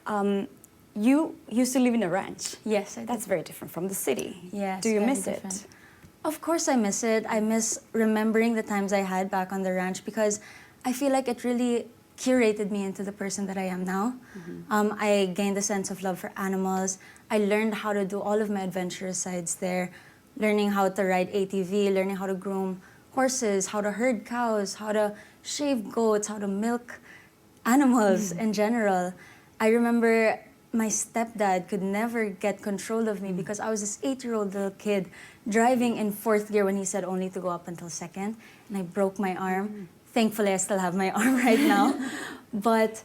You used to live in a ranch. Yes, I That's did. very different from the city. Yes, Do you very miss different. it? Of course I miss it. I miss remembering the times I had back on the ranch because I feel like it really curated me into the person that I am now. I gained a sense of love for animals. I learned how to do all of my adventurous sides there, learning how to ride ATV, learning how to groom horses, how to herd cows, how to shave goats, how to milk animals in general. I remember my stepdad could never get control of me because I was this 8-year-old little kid driving in fourth gear when he said only to go up until second, and I broke my arm. Thankfully, I still have my arm right now. But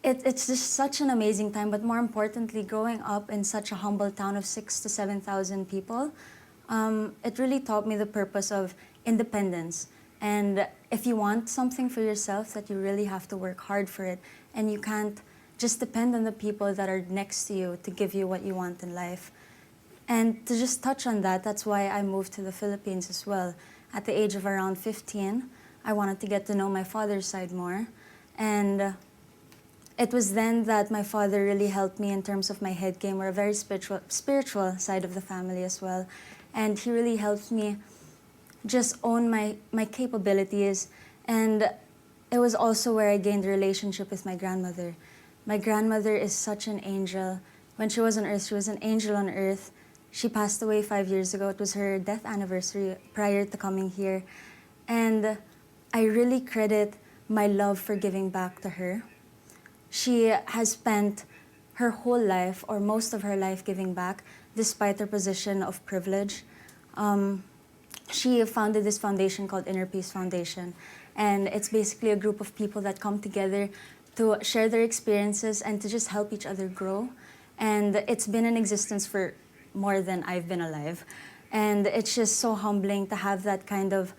it's just such an amazing time. But more importantly, growing up in such a humble town of 6,000 to 7,000 people, it really taught me the purpose of independence. And if you want something for yourself, that you really have to work hard for it. And you can't just depend on the people that are next to you to give you what you want in life. And to just touch on that, that's why I moved to the Philippines as well. At the age of around 15, I wanted to get to know my father's side more. And it was then that my father really helped me in terms of my head game. We're a very spiritual side of the family as well. And he really helped me just own my capabilities. And it was also where I gained a relationship with my grandmother. My grandmother is such an angel. When she was on earth, she was an angel on earth. She passed away 5 years ago. It was her death anniversary prior to coming here. And I really credit my love for giving back to her. She has spent her whole life, or most of her life, giving back, despite her position of privilege. She founded this foundation called Inner Peace Foundation. And it's basically a group of people that come together to share their experiences and to just help each other grow. And it's been in existence for more than I've been alive. And it's just so humbling to have that kind of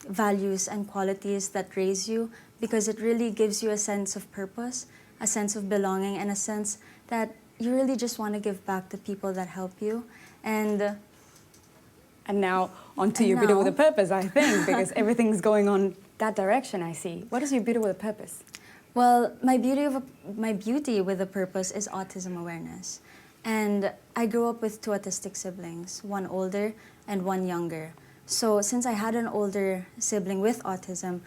values and qualities that raise you, because it really gives you a sense of purpose, a sense of belonging, and a sense that you really just want to give back to people that help you. And now, onto your beauty with a purpose, I think, because everything's going on that direction, I see. What is your beauty with a purpose? Well, my beauty with a purpose is autism awareness. And I grew up with 2 autistic siblings, one older and one younger. So since I had an older sibling with autism,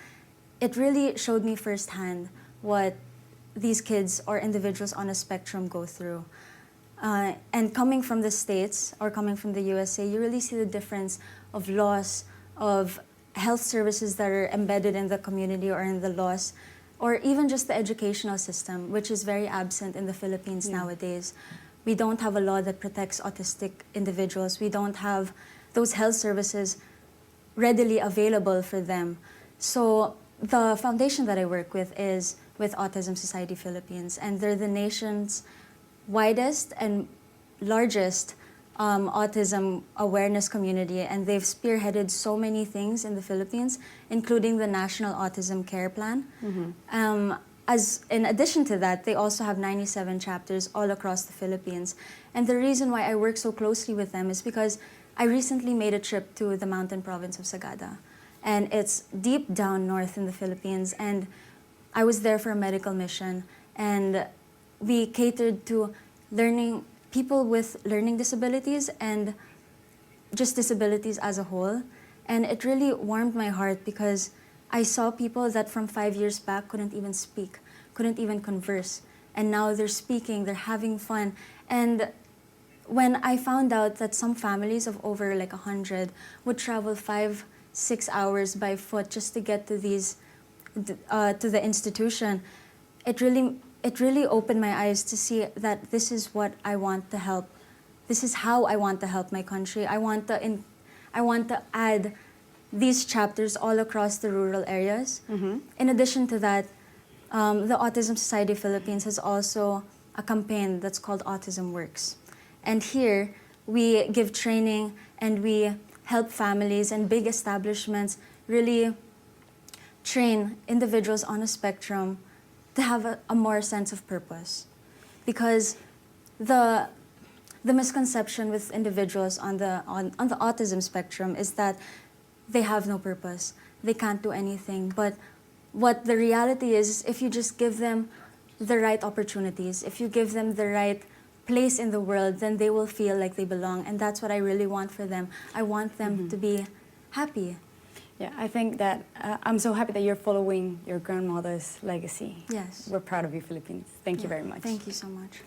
it really showed me firsthand what these kids or individuals on a spectrum go through. And coming from the States or coming from the USA, you really see the difference of loss of health services that are embedded in the community or in the laws, or even just the educational system, which is very absent in the Philippines nowadays. We don't have a law that protects autistic individuals. We don't have those health services readily available for them. So the foundation that I work with is with Autism Society Philippines, and they're the nation's widest and largest autism awareness community, and they've spearheaded so many things in the Philippines, including the National Autism Care Plan. As in addition to that, they also have 97 chapters all across the Philippines. And the reason why I work so closely with them is because I recently made a trip to the mountain province of Sagada. And it's deep down north in the Philippines. And I was there for a medical mission. And we catered to people with learning disabilities and just disabilities as a whole. And it really warmed my heart because I saw people that from 5 years back couldn't even speak, couldn't even converse. And now they're speaking, they're having fun. And when I found out that some families of over like 100 would travel 5-6 hours by foot just to get to the institution, it really opened my eyes to see that this is what I want to help. This is how I want to help my country. I want to add these chapters all across the rural areas. In addition to that, the Autism Society Philippines has also a campaign that's called Autism Works. And here, we give training and we help families and big establishments really train individuals on a spectrum to have a more sense of purpose. Because the misconception with individuals on the autism spectrum is that they have no purpose, they can't do anything. But what the reality is if you just give them the right opportunities, if you give them the right place in the world, then they will feel like they belong. And that's what I really want for them. I want them to be happy. Yeah, I think that I'm so happy that you're following your grandmother's legacy. Yes. We're proud of you, Philippines. Thank you very much. Thank you so much.